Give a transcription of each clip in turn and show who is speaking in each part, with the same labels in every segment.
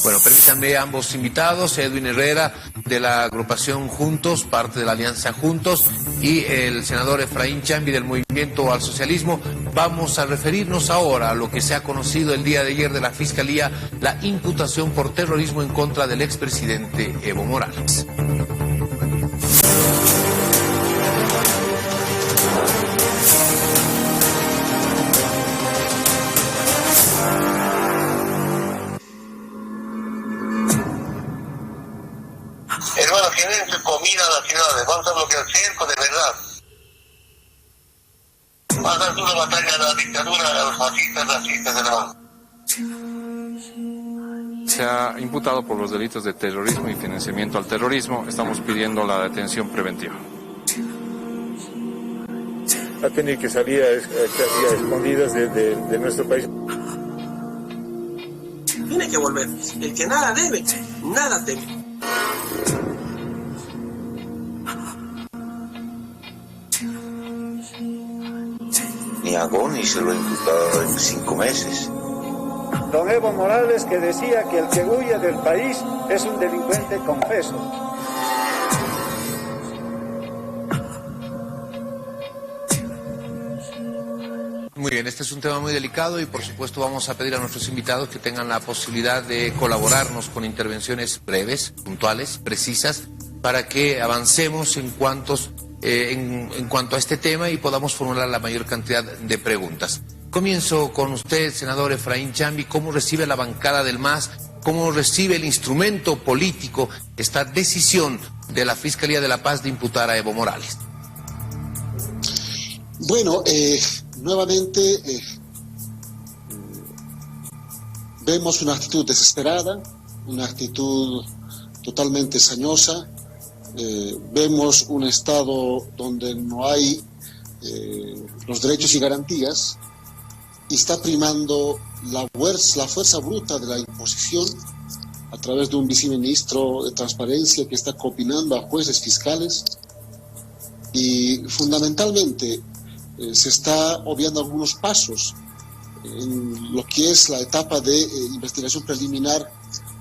Speaker 1: Bueno, permítanme ambos invitados, Edwin Herrera de la agrupación Juntos, parte de la Alianza Juntos, y el senador Efraín Chambi del Movimiento al Socialismo. Vamos a referirnos ahora a lo que se ha conocido el día de ayer de la Fiscalía, la imputación por terrorismo en contra del expresidente Evo Morales.
Speaker 2: Hermano, generen su comida a las ciudades, vamos a bloquear el circo de verdad. Vamos a hacer una batalla a la dictadura, a los fascistas, racistas, hermano.
Speaker 3: Se ha imputado por los delitos de terrorismo y financiamiento al terrorismo. Estamos pidiendo la detención preventiva.
Speaker 4: Va a tener que salir a escondidas de nuestro país.
Speaker 5: Tiene que volver. El que nada debe, nada teme.
Speaker 2: Ni a Goni se lo ha imputado en 5 meses.
Speaker 6: Don Evo Morales, que decía que el que huye del país es un delincuente confeso.
Speaker 1: Muy bien, este es un tema muy delicado y por supuesto vamos a pedir a nuestros invitados que tengan la posibilidad de colaborarnos con intervenciones breves, puntuales, precisas, para que avancemos en cuanto a este tema y podamos formular la mayor cantidad de preguntas. Comienzo con usted, senador Efraín Chambi. ¿Cómo recibe la bancada del MAS? ¿Cómo recibe el instrumento político esta decisión de la Fiscalía de la Paz de imputar a Evo Morales?
Speaker 7: Bueno, nuevamente vemos una actitud desesperada, una actitud totalmente sañosa. Vemos un Estado donde no hay los derechos y garantías, y está primando la fuerza bruta de la imposición a través de un viceministro de Transparencia que está coopinando a jueces fiscales, y fundamentalmente se está obviando algunos pasos en lo que es la etapa de investigación preliminar.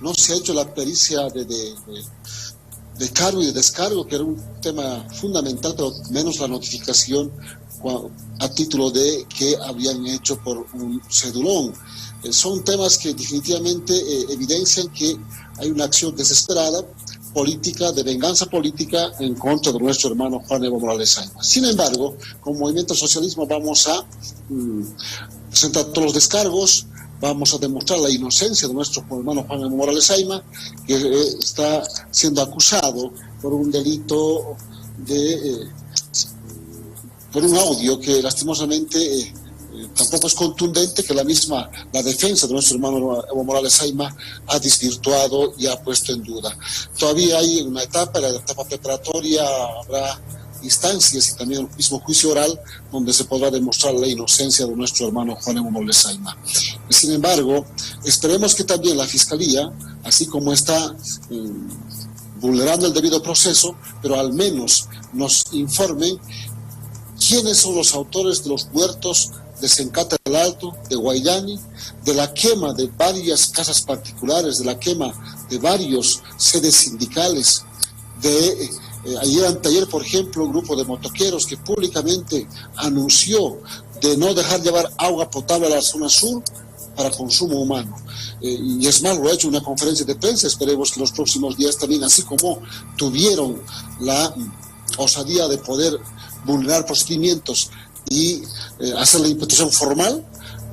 Speaker 7: No se ha hecho la pericia de cargo y de descargo, que era un tema fundamental, pero menos la notificación a título de que habían hecho por un cedulón. Son temas que definitivamente evidencian que hay una acción desesperada política, de venganza política en contra de nuestro hermano Juan Evo Morales Saima. Sin embargo, como Movimiento al Socialismo vamos a presentar todos los descargos, vamos a demostrar la inocencia de nuestro hermano Juan Evo Morales Saima, que está siendo acusado por un delito por un audio que lastimosamente tampoco es contundente, que la defensa de nuestro hermano Evo Morales Saima ha desvirtuado y ha puesto en duda. Todavía hay una etapa, la etapa preparatoria, habrá instancias y también el mismo juicio oral donde se podrá demostrar la inocencia de nuestro hermano Juan Evo Morales Saima. Sin embargo, esperemos que también la Fiscalía, así como está vulnerando el debido proceso, pero al menos nos informen quiénes son los autores de los muertos de Sencata del Alto, de Guayani, de la quema de varias casas particulares, de la quema de varios sedes sindicales, anteayer, por ejemplo, un grupo de motoqueros que públicamente anunció de no dejar llevar agua potable a la zona sur para consumo humano. Y es más, lo ha hecho en una conferencia de prensa. Esperemos que los próximos días también, así como tuvieron la osadía de poder vulnerar procedimientos y hacer la imputación formal,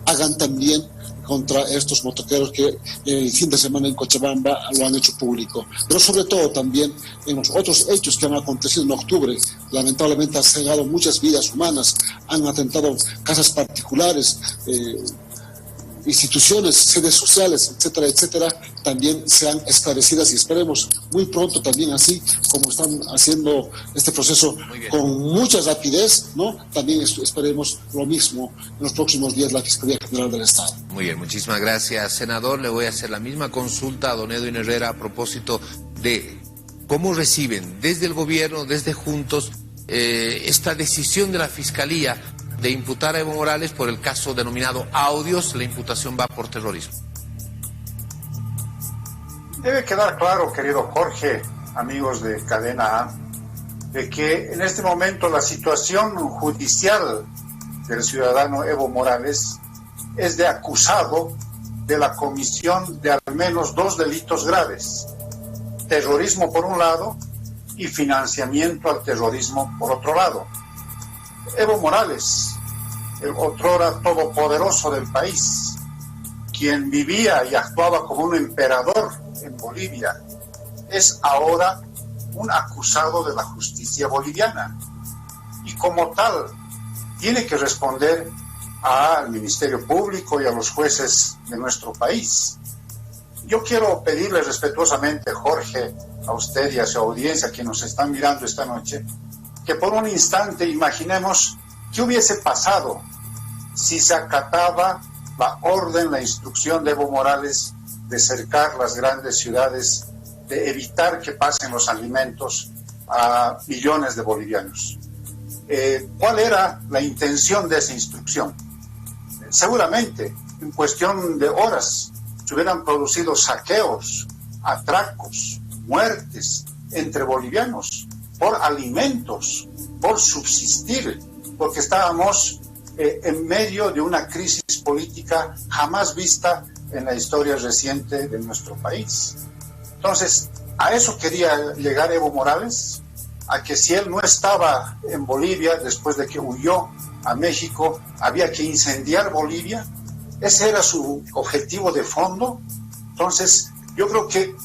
Speaker 7: hagan también contra estos motoqueros que el fin de semana en Cochabamba lo han hecho público. Pero sobre todo también en los otros hechos que han acontecido en octubre. Lamentablemente han cegado muchas vidas humanas, han atentado casas particulares, instituciones, sedes sociales, etcétera, etcétera, también sean esclarecidas, y esperemos muy pronto también, así como están haciendo este proceso con mucha rapidez, ¿no? También esperemos lo mismo en los próximos días la Fiscalía General del Estado.
Speaker 1: Muy bien, muchísimas gracias, senador. Le voy a hacer la misma consulta a don Edwin Herrera a propósito de cómo reciben desde el gobierno, desde Juntos, esta decisión de la Fiscalía de imputar a Evo Morales por el caso denominado Audios. La imputación va por terrorismo.
Speaker 6: Debe quedar claro, querido Jorge, amigos de Cadena A, de que en este momento la situación judicial del ciudadano Evo Morales es de acusado de la comisión de al menos 2 delitos graves: terrorismo por un lado y financiamiento al terrorismo por otro lado. Evo Morales, el otrora todopoderoso del país, quien vivía y actuaba como un emperador en Bolivia, es ahora un acusado de la justicia boliviana y como tal tiene que responder al Ministerio Público y a los jueces de nuestro país. Yo quiero pedirle respetuosamente, Jorge, a usted y a su audiencia que nos están mirando esta noche, que por un instante imaginemos qué hubiese pasado si se acataba la orden, la instrucción de Evo Morales de cercar las grandes ciudades, de evitar que pasen los alimentos a millones de bolivianos. ¿Cuál era la intención de esa instrucción? Seguramente, en cuestión de horas, se hubieran producido saqueos, atracos, muertes entre bolivianos por alimentos, por subsistir, porque estábamos en medio de una crisis política jamás vista en la historia reciente de nuestro país. Entonces, a eso quería llegar Evo Morales, a que si él no estaba en Bolivia después de que huyó a México, había que incendiar Bolivia. Ese era su objetivo de fondo. Entonces, yo creo que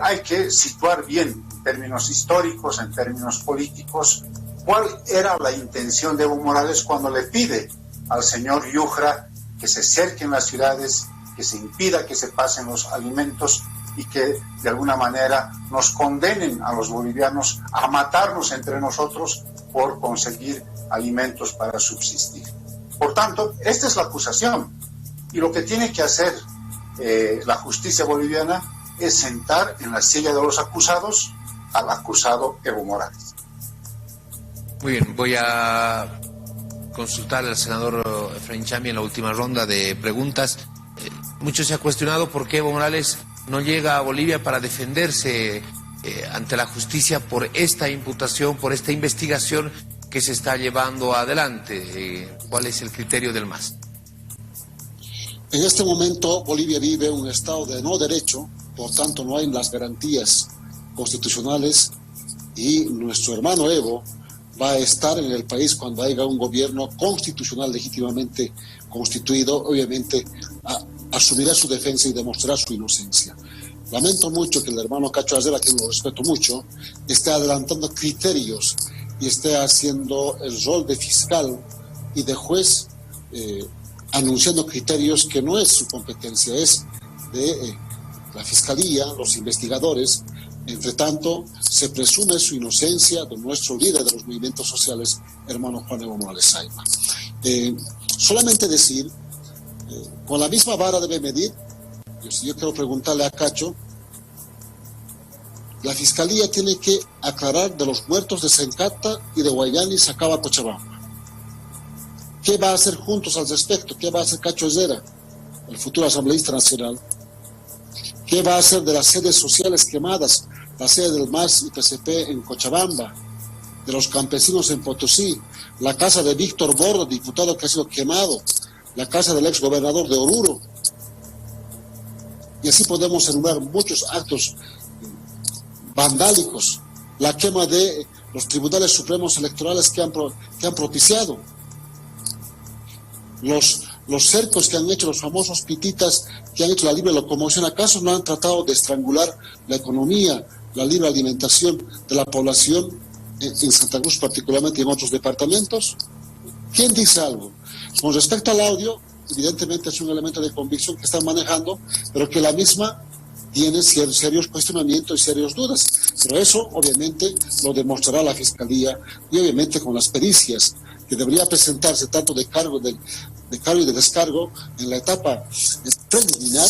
Speaker 6: hay que situar bien, en términos históricos, en términos políticos, cuál era la intención de Evo Morales cuando le pide al señor Yujra que se cerquen las ciudades, que se impida que se pasen los alimentos y que de alguna manera nos condenen a los bolivianos a matarnos entre nosotros por conseguir alimentos para subsistir. Por tanto, esta es la acusación. Y lo que tiene que hacer la justicia boliviana es sentar en la silla de los acusados al acusado Evo Morales.
Speaker 1: Muy bien, voy a consultar al senador Efraín Chambi en la última ronda de preguntas. Mucho se ha cuestionado por qué Evo Morales no llega a Bolivia para defenderse ante la justicia por esta imputación, por esta investigación que se está llevando adelante. ¿Cuál es el criterio del MAS?
Speaker 7: En este momento Bolivia vive un estado de no derecho, por tanto no hay las garantías constitucionales y nuestro hermano Evo va a estar en el país cuando haya un gobierno constitucional legítimamente constituido. Obviamente asumirá su defensa y demostrará su inocencia. Lamento mucho que el hermano Cacho Arzera, a quien lo respeto mucho, esté adelantando criterios y esté haciendo el rol de fiscal y de juez, anunciando criterios que no es su competencia, es de la fiscalía, los investigadores. Entre tanto, se presume su inocencia de nuestro líder de los movimientos sociales, hermano Juan Evo Morales Saima. Solamente decir, con la misma vara debe medir. Yo quiero preguntarle a Cacho, la fiscalía tiene que aclarar de los muertos de Sencata y de Guayani, Sacaba, Cochabamba. ¿Qué va a hacer juntos al respecto? ¿Qué va a hacer Cacho Arzera, el futuro asambleísta nacional? ¿Qué va a hacer de las sedes sociales quemadas? La sede del MAS y PCP en Cochabamba, de los campesinos en Potosí, la casa de Víctor Bordo, diputado que ha sido quemado, la casa del ex gobernador de Oruro. Y así podemos enumerar muchos actos vandálicos, la quema de los tribunales supremos electorales que han propiciado, los cercos que han hecho los famosos pititas que han hecho la libre locomoción. ¿Acaso no han tratado de estrangular la economía, la libre alimentación de la población en Santa Cruz particularmente y en otros departamentos? ¿Quién dice algo? Con respecto al audio, evidentemente es un elemento de convicción que están manejando, pero que la misma tiene serios cuestionamientos y serias dudas. Pero eso obviamente lo demostrará la Fiscalía y obviamente con las pericias que debería presentarse tanto de cargo y de descargo en la etapa preliminar,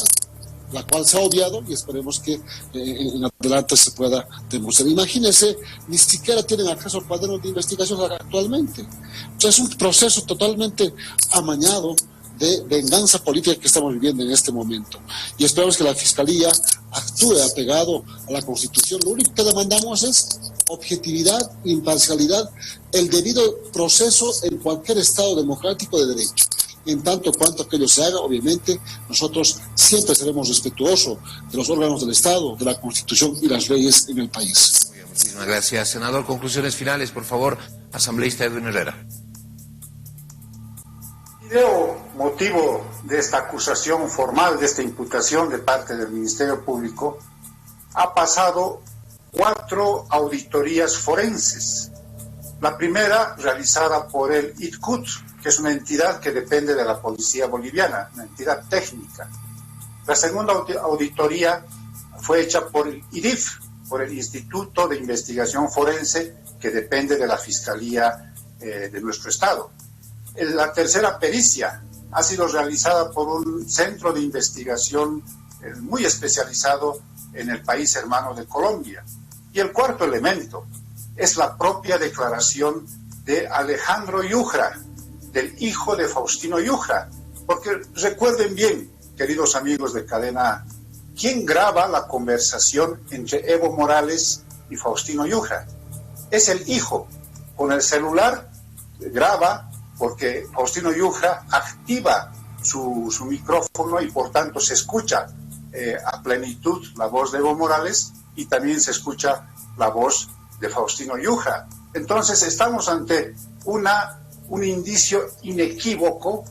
Speaker 7: la cual se ha obviado y esperemos que en adelante se pueda demostrar. Imagínense, ni siquiera tienen acceso al cuaderno de investigación actualmente. O sea, es un proceso totalmente amañado de venganza política que estamos viviendo en este momento. Y esperamos que la Fiscalía actúe apegado a la Constitución. Lo único que demandamos es objetividad, imparcialidad, el debido proceso en cualquier Estado democrático de derecho. En tanto cuanto aquello se haga, obviamente, nosotros siempre seremos respetuosos de los órganos del Estado, de la Constitución y las leyes en el país.
Speaker 1: Muy bien, muchísimas gracias, senador. Conclusiones finales, por favor, asambleísta Edwin Herrera.
Speaker 6: Motivo de esta acusación formal, de esta imputación de parte del Ministerio Público, ha pasado 4 auditorías forenses. La primera realizada por el ITCUT, que es una entidad que depende de la policía boliviana, una entidad técnica. La segunda auditoría fue hecha por el IDIF, por el Instituto de Investigación Forense, que depende de la Fiscalía de nuestro Estado. La tercera pericia ha sido realizada por un centro de investigación muy especializado en el país hermano de Colombia. Y el cuarto elemento es la propia declaración de Alejandro Yujra, del hijo de Faustino Yujra. Porque recuerden bien, queridos amigos de Cadena A, ¿quién graba la conversación entre Evo Morales y Faustino Yujra? Es el hijo. Con el celular graba, porque Faustino Yujra activa su micrófono y por tanto se escucha a plenitud la voz de Evo Morales y también se escucha la voz de Faustino Yujra. Entonces estamos ante un indicio inequívoco,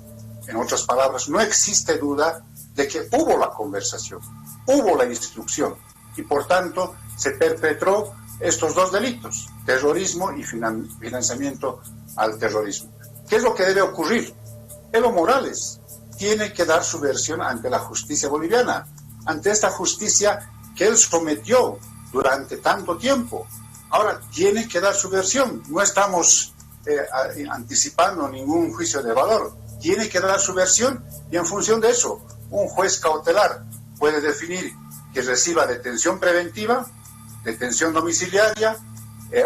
Speaker 6: en otras palabras, no existe duda de que hubo la conversación, hubo la instrucción y por tanto se perpetró estos 2 delitos, terrorismo y financiamiento al terrorismo. ¿Qué es lo que debe ocurrir? Evo Morales tiene que dar su versión ante la justicia boliviana, ante esta justicia que él sometió durante tanto tiempo. Ahora tiene que dar su versión, no estamos anticipando ningún juicio de valor, tiene que dar su versión y en función de eso, un juez cautelar puede definir que reciba detención preventiva, detención domiciliaria,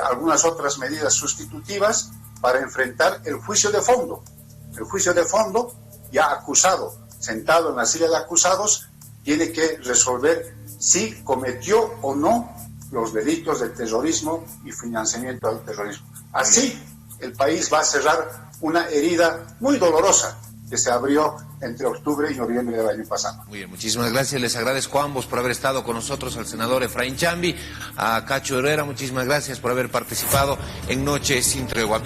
Speaker 6: algunas otras medidas sustitutivas para enfrentar el juicio de fondo. El juicio de fondo, ya acusado, sentado en la silla de acusados, tiene que resolver si cometió o no los delitos de terrorismo y financiamiento al terrorismo. Así, el país va a cerrar una herida muy dolorosa que se abrió entre octubre y noviembre del año pasado.
Speaker 1: Muy bien, muchísimas gracias. Les agradezco a ambos por haber estado con nosotros, al senador Efraín Chambi, a Cacho Herrera, muchísimas gracias por haber participado en Noche Sin Tregua.